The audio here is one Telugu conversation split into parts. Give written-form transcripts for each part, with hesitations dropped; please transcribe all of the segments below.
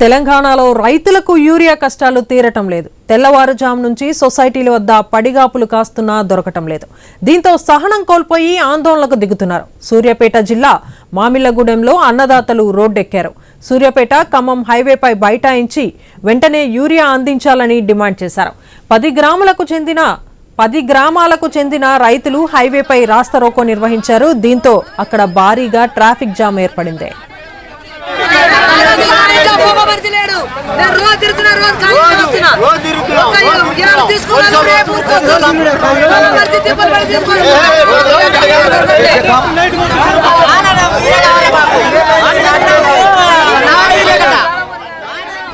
తెలంగాణలో రైతులకు యూరియా కష్టాలు తీరటం లేదు. తెల్లవారుజాము నుంచి సొసైటీల వద్ద పడిగాపులు కాస్తున్నా దొరకటం లేదు. దీంతో సహనం కోల్పోయి ఆందోళనకు దిగుతున్నారు. సూర్యాపేట జిల్లా మామిళ్లగూడెంలో అన్నదాతలు రోడ్డెక్కారు. సూర్యాపేట ఖమ్మం హైవేపై బైఠాయించి వెంటనే యూరియా అందించాలని డిమాండ్ చేశారు. 10 గ్రామాలకు చెందిన రైతులు హైవేపై రాస్తారోకో నిర్వహించారు. దీంతో అక్కడ భారీగా ట్రాఫిక్ జామ్ ఏర్పడింది.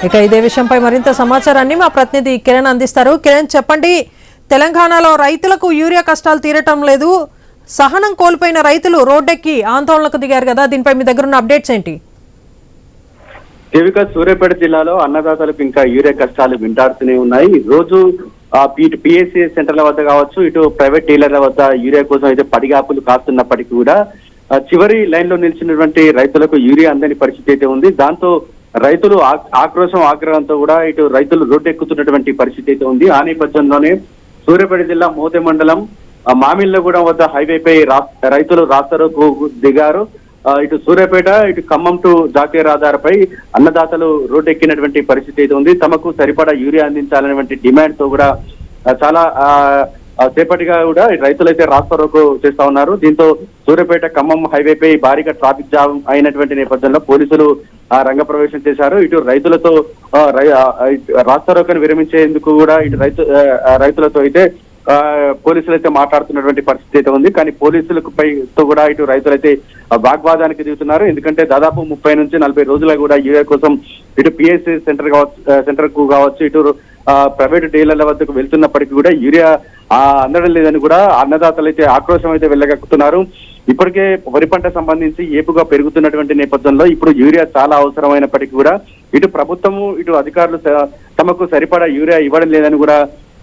ఇక ఇదే విషయంపై మరింత సమాచారాన్ని మా ప్రతినిధి కిరణ్ అందిస్తారు. కిరణ్, చెప్పండి, తెలంగాణలో రైతులకు యూరియా కష్టాలు తీరటం లేదు. సహనం కోల్పోయిన రైతులు రోడ్డెక్కి ఆందోళనకు దిగారు కదా, దీనిపై మీ దగ్గర ఉన్న అప్డేట్స్ ఏంటి? దేవిక, సూర్యాపేట జిల్లాలో అన్నదాతలకు ఇంకా యూరియా కష్టాలు వెంటాడుతూనే ఉన్నాయి. రోజు ఇటు పిఎస్సి సెంటర్ల వద్ద కావచ్చు, ఇటు ప్రైవేట్ డీలర్ల వద్ద యూరియా కోసం అయితే పడిగాపులు కాస్తున్నప్పటికీ కూడా చివరి లైన్ లో నిలిచినటువంటి రైతులకు యూరియా అందని పరిస్థితి అయితే ఉంది. దాంతో రైతులు ఆగ్రహంతో కూడా ఇటు రైతులు రోడ్డెక్కుతున్నటువంటి పరిస్థితి అయితే ఉంది. ఆ నేపథ్యంలోనే సూర్యాపేట జిల్లా మోతే మండలం మామిళ్లగూడెం వద్ద హైవేపై రైతులు రాస్తారోకు దిగారు. ఇటు సూర్యాపేట, ఇటు ఖమ్మం టు జాతీయ రహదారిపై అన్నదాతలు రోడ్డెక్కినటువంటి పరిస్థితి అయితే ఉంది. తమకు సరిపడా యూరియా అందించాలనేటువంటి డిమాండ్ తో కూడా చాలా సేపటిగా కూడా రైతులైతే రాస్తారోకో చేస్తా ఉన్నారు. దీంతో సూర్యాపేట ఖమ్మం హైవేపై భారీగా ట్రాఫిక్ జామ్ అయినటువంటి నేపథ్యంలో పోలీసులు రంగప్రవేశం చేశారు. ఇటు రైతులతో రాస్తారోకోను విరమించేందుకు కూడా ఇటు రైతులతో అయితే పోలీసులు అయితే మాట్లాడుతున్నటువంటి పరిస్థితి అయితే ఉంది. కానీ పోలీసులకు పైతో కూడా ఇటు రైతులైతే వాగ్వాదానికి దిగుతున్నారు. ఎందుకంటే దాదాపు 30 నుంచి 40 రోజులుగా కూడా యూరియా కోసం ఇటు పిఎస్సి సెంటర్ కు కావచ్చు, ఇటు ప్రైవేట్ డీలర్ల వద్దకు వెళ్తున్నప్పటికీ కూడా యూరియా అందడం లేదని కూడా అన్నదాతలు అయితే ఆక్రోశం అయితే వెళ్ళగక్కుతున్నారు. ఇప్పటికే వరి పంట సంబంధించి ఏపుగా పెరుగుతున్నటువంటి నేపథ్యంలో ఇప్పుడు యూరియా చాలా అవసరమైనప్పటికీ కూడా ఇటు ప్రభుత్వము, ఇటు అధికారులు తమకు సరిపడా యూరియా ఇవ్వడం లేదని కూడా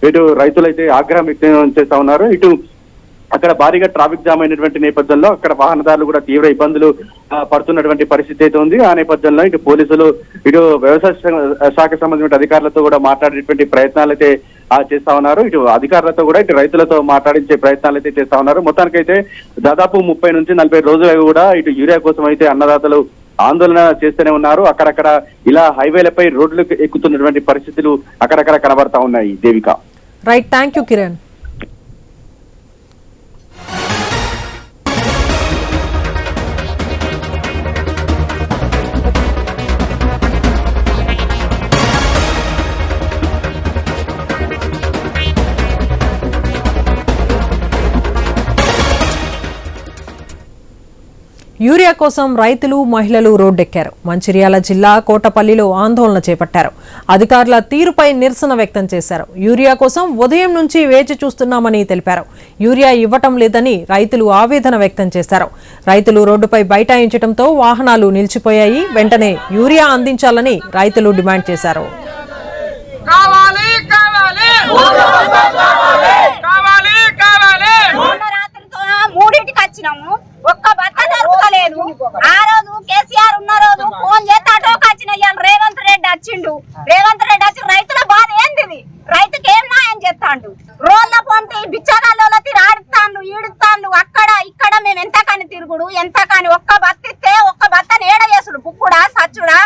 ఇటు రైతులైతే ఆగ్రహం వ్యక్తం చేస్తా ఉన్నారు. ఇటు అక్కడ భారీగా ట్రాఫిక్ జామ్ అయినటువంటి నేపథ్యంలో అక్కడ వాహనదారులు కూడా తీవ్ర ఇబ్బందులు పడుతున్నటువంటి పరిస్థితి అయితే ఉంది. ఆ నేపథ్యంలో ఇటు పోలీసులు, ఇటు వ్యవసాయ శాఖ సంబంధించిన అధికారులతో కూడా మాట్లాడేటువంటి ప్రయత్నాలు అయితే చేస్తా ఉన్నారు. ఇటు అధికారులతో కూడా ఇటు రైతులతో మాట్లాడించే ప్రయత్నాలు అయితే చేస్తా ఉన్నారు. మొత్తానికైతే దాదాపు 30 నుంచి 40 రోజులుగా కూడా ఇటు యూరియా కోసం అయితే అన్నదాతలు ఆందోళన చేస్తూనే ఉన్నారు. అక్కడక్కడ ఇలా హైవేలపై రోడ్లు ఎక్కుతున్నటువంటి పరిస్థితులు అక్కడక్కడ కనబడతా ఉన్నాయి. Devika, right, thank you Kiran. Urea కోసం రైతులు, మహిళలు రోడ్డెక్కారు. మంచిర్యాల జిల్లా కోటపల్లిలో ఆందోళన చేపట్టారు. అధికారుల తీరుపై నిరసన వ్యక్తం చేశారు. యూరియా కోసం ఉదయం నుంచి వేచి చూస్తున్నామని తెలిపారు. యూరియా ఇవ్వటం లేదని రైతులు ఆవేదన వ్యక్తం చేశారు. రైతులు రోడ్డుపై బైఠాయించడంతో వాహనాలు నిలిచిపోయాయి. వెంటనే యూరియా అందించాలని రైతులు డిమాండ్ చేశారు. ఒక్క బట్ట దొరకలేదు. ఆ రోజు కేసీఆర్ ఉన్న రోజు ఫోన్ చేస్తే అటోకి వచ్చిన రేవంత్ రెడ్డి వచ్చిండు. రేవంత్ రెడ్డి వచ్చి రైతుల బాధ ఏంటిది, రైతుకి ఏం న్యాయం చేస్తాండు? రోడ్ల పొంటి బిచ్చగాళ్ళకి ఆడుతాండు, ఈడుతాండు. అక్కడ ఇక్కడ మేము ఎంతకని తిరుగుడు, ఎంతకని ఒక్క బత్తిస్తే ఒక్క బత్తని ఏడ చేసుడు, బుక్కుడా సచ్చుడా?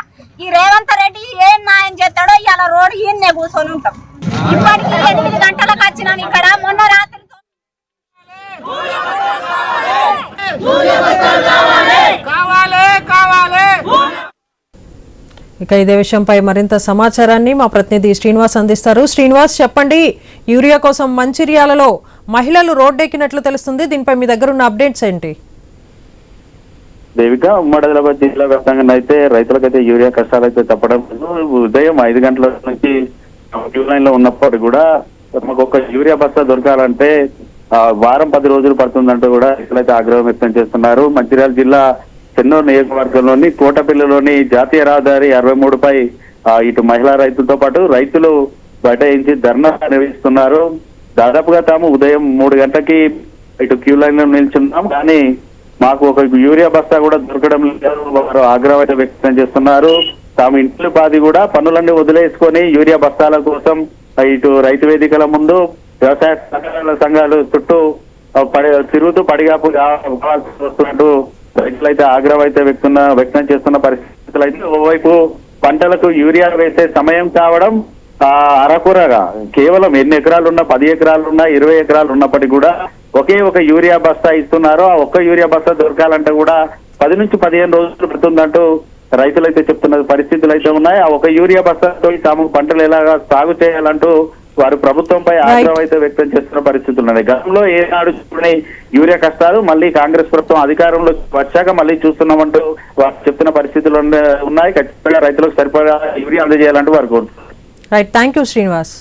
ఈ రేవంత్ రెడ్డి ఏం న్యాయం చేస్తాడో ఇలా రోడ్డు ఈయన్నే కూర్చొని ఉంటాం. ఇప్పటికి 8 గంటలకు వచ్చినాను ఇక్కడ. మొన్న రాత్రి ఇక ఇదే విషయంపై మరింత సమాచారాన్ని మా ప్రతినిధి శ్రీనివాస్ అందిస్తారు. శ్రీనివాస్, చెప్పండి, యూరియా కోసం మంచిర్యాలలో మహిళలు రోడ్డెక్కినట్లు తెలుస్తుంది. దీనిపై మీ దగ్గర ఉన్న అప్డేట్స్ ఏంటి? దేవిక, ఉమ్మడి ఆదిలాబాద్ జిల్లా వ్యాప్తంగా అయితే రైతులకైతే యూరియా కష్టాలు అయితే తప్పడం లేదు. ఉదయం 5 గంటల నుంచి క్యూ లైన్ లో ఉన్నప్పుడు కూడా మాకు ఒక యూరియా బస్తా దొరకాలంటే వారం 10 రోజులు పడుతుందంటూ కూడా రైతులైతే ఆగ్రహం వ్యక్తం చేస్తున్నారు. మంచిర్యాల జిల్లా చెన్నూరు నియోజకవర్గంలోని కోటపల్లిలోని జాతీయ రహదారి 63పై ఇటు మహిళా రైతులతో పాటు రైతులు బైఠాయించి ధర్నా నిర్వహిస్తున్నారు. దాదాపుగా తాము ఉదయం 3 గంటలకి ఇటు క్యూ లైన్ లో నిల్చున్నాం, కానీ మాకు ఒక యూరియా బస్తా కూడా దొరకడం లేదు. వారు ఆగ్రహం వ్యక్తం చేస్తున్నారు. తాము ఇంట్లో పాది కూడా పనులన్నీ వదిలేసుకొని యూరియా బస్తాల కోసం ఇటు రైతు వేదికల ముందు వ్యవసాయ సంఘాలు చుట్టూ తిరుగుతూ పడిగాపు వస్తున్నట్టు రైతులైతే ఆగ్రహం అయితే వ్యక్తం చేస్తున్న పరిస్థితులు అయితే ఓవైపు పంటలకు యూరియా వేసే సమయం కావడం అరకురగా కేవలం ఎన్ని ఎకరాలు ఉన్నా 10 ఎకరాలు ఉన్నా 20 ఎకరాలు ఉన్నప్పటికీ కూడా ఒకే ఒక యూరియా బస్తా ఇస్తున్నారు. ఆ ఒక్క యూరియా బస్తా దొరకాలంటే కూడా 10 నుంచి 15 రోజులు పడుతుందంటూ రైతులైతే చెప్తున్న పరిస్థితులు అయితే ఉన్నాయి. ఆ ఒక యూరియా బస్తాతో తాము పంటలు ఎలాగా సాగు చేయాలంటూ వారు ప్రభుత్వంపై ఆగ్రహం అయితే వ్యక్తం చేస్తున్న పరిస్థితులు ఉన్నాయి. గతంలో ఏనాడు చూడని యూరియా కష్టాలు మళ్ళీ కాంగ్రెస్ ప్రభుత్వం అధికారంలో వచ్చాక మళ్ళీ చూస్తున్నామంటూ వారు చెప్తున్న పరిస్థితులు ఉన్నాయి. ఖచ్చితంగా రైతులకు సరిపడా యూరియా అందజేయాలంటూ వారు కోరుతున్నారు. Right, thank you Srinivas.